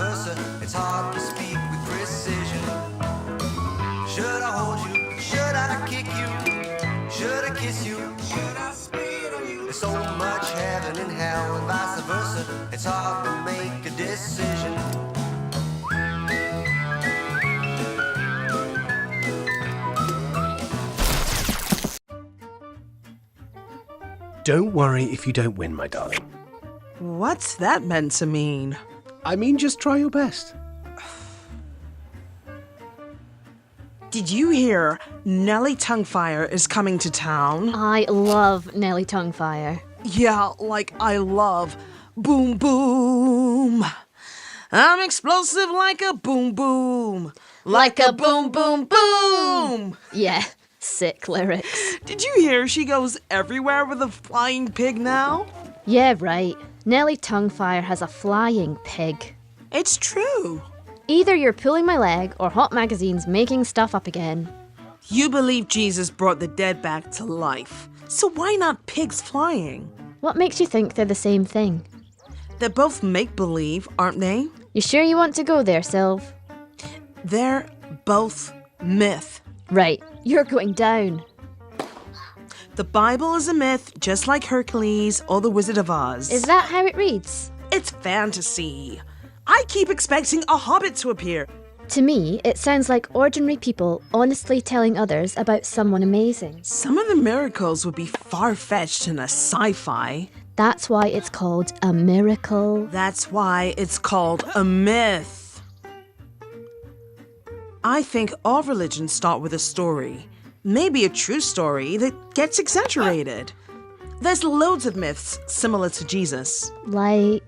versa. It's hard to speak with precision. Should I hold you? Should I kick you? Should I kiss you? Should I spit on you? There's so much heaven and hell and vice versa. It's hard to make a decision. Don't worry if you don't win, my darling. What's that meant to mean? I mean, just try your best. Did you hear Nelly Tonguefire is coming to town? I love Nelly Tonguefire. Yeah, like I love boom boom. I'm explosive like a boom boom. Like a boom boom boom. Yeah, sick lyrics. Did you hear she goes everywhere with a flying pig now? Yeah, right. Nelly Tonguefire has a flying pig. It's true. Either you're pulling my leg or Hot Magazine's making stuff up again. You believe Jesus brought the dead back to life. So why not pigs flying? What makes you think they're the same thing? They're both make-believe, aren't they? You sure you want to go there, Sylv? They're both myth. Right, you're going down. The Bible is a myth, just like Hercules or the Wizard of Oz. Is that how it reads? It's fantasy. I keep expecting a hobbit to appear. To me, it sounds like ordinary people honestly telling others about someone amazing. Some of the miracles would be far-fetched in a sci-fi. That's why it's called a miracle. That's why it's called a myth. I think all religions start with a story. Maybe a true story that gets exaggerated. There's loads of myths similar to Jesus. Like...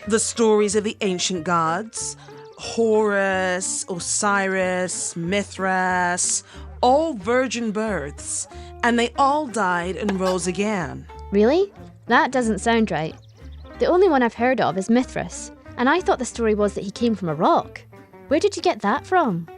The stories of the ancient gods, Horus, Osiris, Mithras, all virgin births, and they all died and rose again. Really? That doesn't sound right. The only one I've heard of is Mithras, and I thought the story was that he came from a rock. Where did you get that from?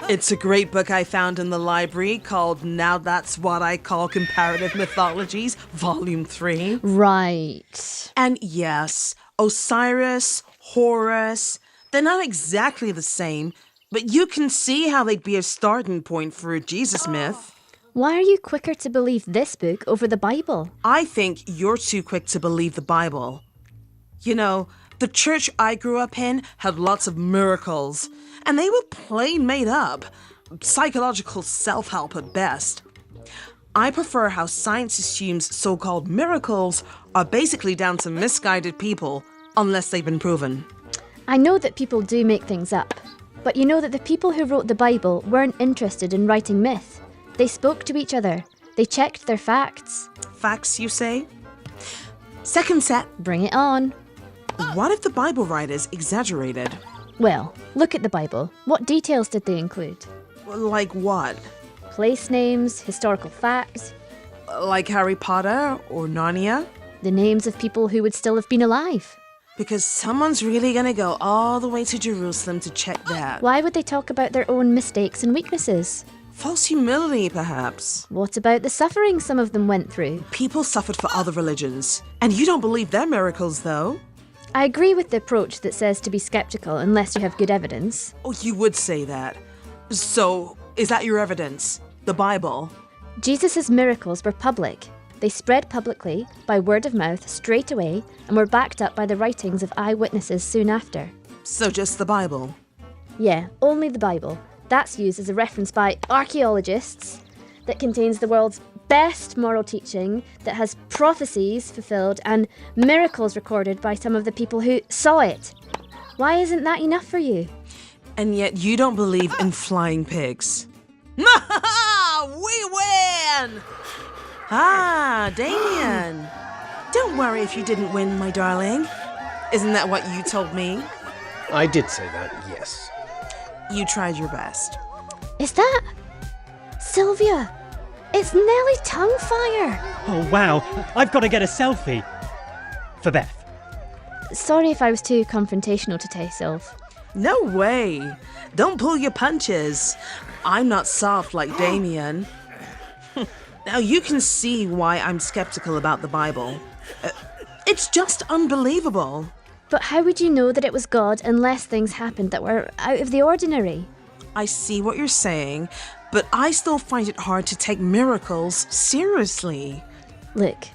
It's a great book I found in the library called Now That's What I Call Comparative Mythologies, Volume 3. Right. And yes, Osiris, Horus, they're not exactly the same, but you can see how they'd be a starting point for a Jesus myth. Why are you quicker to believe this book over the Bible? I think you're too quick to believe the Bible. You know, the church I grew up in had lots of miracles, and they were plain made up. Psychological self-help at best. I prefer how science assumes so-called miracles are basically down to misguided people, unless they've been proven. I know that people do make things up, but you know that the people who wrote the Bible weren't interested in writing myth. They spoke to each other. They checked their facts. Facts, you say? Second set. Bring it on. What if the Bible writers exaggerated? Well, look at the Bible. What details did they include? Like what? Place names, historical facts, Like Harry Potter or Narnia? the names of people who would still have been alive. Because someone's really gonna go all the way to Jerusalem to check that. Why would they talk about their own mistakes and weaknesses? False humility, perhaps. What about the suffering some of them went through? People suffered for other religions. And you don't believe their miracles, though. I agree with the approach that says to be skeptical unless you have good evidence. Oh, you would say that. So, is that your evidence? The Bible? Jesus' miracles were public. They spread publicly, by word of mouth, straight away, and were backed up by the writings of eyewitnesses soon after. So just the Bible? Yeah, only the Bible. That's used as a reference by archaeologists, that contains the world's best moral teaching, that has prophecies fulfilled and miracles recorded by some of the people who saw it. Why isn't that enough for you? And yet you don't believe in flying pigs. We win! Ah, Damien. Don't worry if you didn't win, my darling. Isn't that what you told me? I did say that, yes. You tried your best. Is that... Sylvia? It's Nelly Tonguefire! Oh, wow. I've got to get a selfie. For Beth. Sorry if I was too confrontational today, Sylv. No way. Don't pull your punches. I'm not soft like Damien. Now you can see why I'm skeptical about the Bible. It's just unbelievable. But how would you know that it was God unless things happened that were out of the ordinary? I see what you're saying, but I still find it hard to take miracles seriously. Look,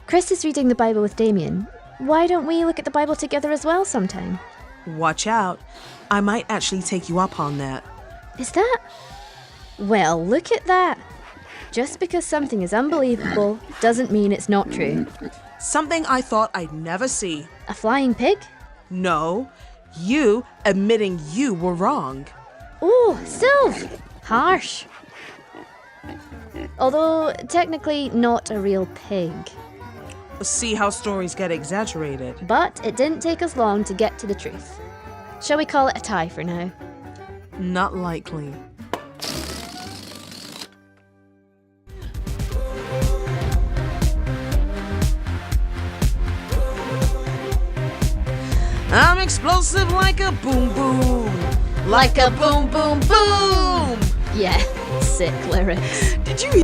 Chris is reading the Bible with Damien. Why don't we look at the Bible together as well sometime? Watch out. I might actually take you up on that. Is that? Well, look at that. Just because something is unbelievable doesn't mean it's not true. Something I thought I'd never see. A flying pig? No, you admitting you were wrong. Oh, Sylv! Harsh. Although, technically not a real pig. See how stories get exaggerated. But it didn't take us long to get to the truth. Shall we call it a tie for now? Not likely. I'm explosive like a boom boom. Like a boom boom boom. Yeah, sick lyrics. Did you